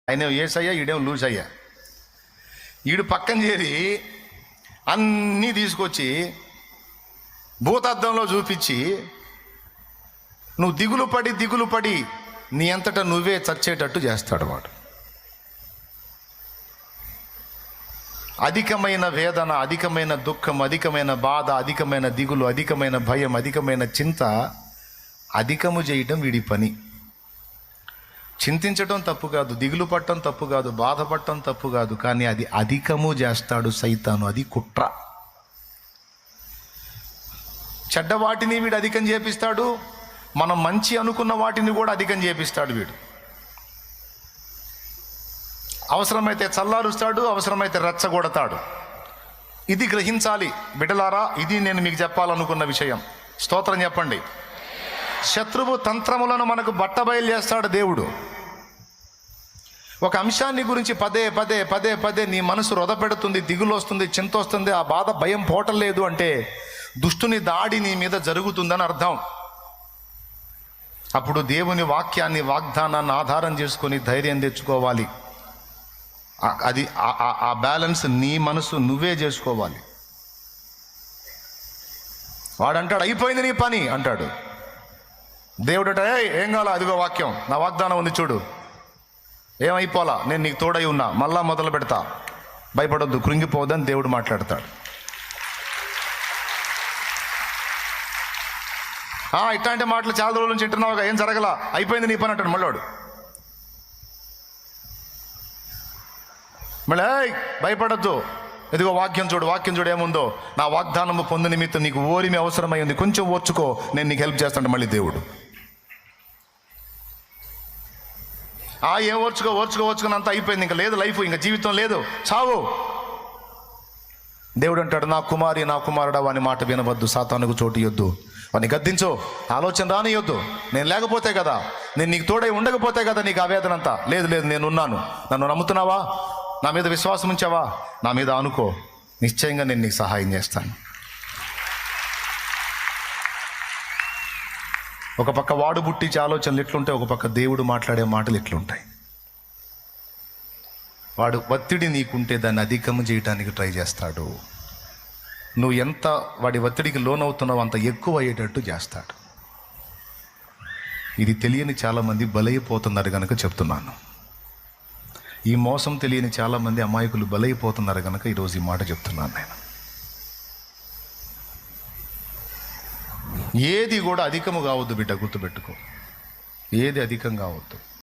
ఆయన ఏసయ్యా, ఈడేం లూజ్ అయ్యా. ఈడు పక్కన చేరి అన్నీ తీసుకొచ్చి భూతద్దంలో చూపించి నువ్వు దిగులు పడి నీ అంతటా నువ్వే చచ్చేటట్టు చేస్తాడు వాడు. అధికమైన వేదన, అధికమైన దుఃఖం, అధికమైన బాధ, అధికమైన దిగులు, అధికమైన భయం, అధికమైన చింత అధికము చేయటం వీడి పని. చింతించడం తప్పు కాదు, దిగులు పట్టడం తప్పు కాదు, బాధపడటం తప్పు కాదు, కానీ అది అధికము చేస్తాడు సైతాను. అది కుట్ర. చెడ్డ వాటిని వీడు అధికం చేపిస్తాడు, మనం మంచి అనుకున్న వాటిని కూడా అధికం చేపిస్తాడు వీడు. అవసరమైతే చల్లారుస్తాడు, అవసరమైతే రెచ్చగొడతాడు. ఇది గ్రహించాలి బిడ్డలారా. ఇది నేను మీకు చెప్పాలనుకున్న విషయం. స్తోత్రం చెప్పండి. శత్రువు తంత్రములను మనకు బట్టబయలు చేస్తాడు దేవుడు. ఒక అంశాన్ని గురించి పదే నీ మనసు రొదపెడుతుంది, దిగులు వస్తుంది, చింత వస్తుంది, ఆ బాధ భయం పోవటం లేదు అంటే దుష్టుని దాడి నీ మీద జరుగుతుందని అర్థం. అప్పుడు దేవుని వాక్యాన్ని, వాగ్దానాన్ని ఆధారం చేసుకొని ధైర్యం తెచ్చుకోవాలి. అది ఆ బ్యాలెన్స్ నీ మనసు నువ్వే చేసుకోవాలి. వాడంటాడు అయిపోయింది నీ పని అంటాడు. దేవుడు అంటే ఏం కావాలా, అదిగో వాక్యం, నా వాగ్దానం ఉంది చూడు, ఏమైపోలా, నేను నీకు తోడై ఉన్నా, మళ్ళా మొదలు పెడతా, భయపడొద్దు, కృంగిపోవద్దని దేవుడు మాట్లాడతాడు. ఇట్లాంటి మాటలు చాలా రోజుల నుంచి వింటున్నావుగా, ఏం జరగలా, అయిపోయింది నీ పని అంటాడు మళ్ళాడు. మళ్ళీ భయపడద్దు, ఇదిగో వాక్యం చూడు ఏముందో, నా వాగ్దానము పొందు నిమిత్తం నీకు ఓరిమి అవసరమైంది, కొంచెం ఓర్చుకో, నేను నీకు హెల్ప్ చేస్తాను మళ్ళీ దేవుడు. ఏం ఓర్చుకో అంతా అయిపోయింది, ఇంకా లేదు లైఫ్, ఇంకా జీవితం లేదు, చావు. దేవుడు అంటాడు, నా కుమారి, నా కుమారుడా, వాని మాట వినవద్దు, సాతానుకు చోటు ఇవ్వద్దు, వాడిని గద్దించో, ఆలోచన రానియొద్దు. నేను లేకపోతే కదా, నేను నీకు తోడై ఉండకపోతే కదా నీకు ఆవేదనంతా. లేదు నేనున్నాను, నన్ను నమ్ముతున్నావా, నా మీద విశ్వాసం ఉంచావా, నా మీద అనుకో, నిశ్చయంగా నేను నీకు సహాయం చేస్తాను. ఒక పక్క వాడు పుట్టించే ఆలోచనలు ఇట్లుంటాయి, ఒక పక్క దేవుడు మాట్లాడే మాటలు ఇట్లుంటాయి. వాడు ఒత్తిడి నీకుంటే దాన్ని అధికం చేయడానికి ట్రై చేస్తాడు. నువ్వు ఎంత వాడి ఒత్తిడికి లోనవుతున్నావు అంత ఎక్కువ అయ్యేటట్టు చేస్తాడు. ఇది తెలియని చాలామంది బలైపోతున్నారు కనుక చెప్తున్నాను. ఈ మోసం తెలియని చాలామంది అమాయకులు బలైపోతున్నారు కనుక ఈరోజు ఈ మాట చెప్తున్నాను నేను. ఏది కూడా అధికము కావద్దు బిడ్డ, గుర్తుపెట్టుకో, ఏది అధికం కావద్దు.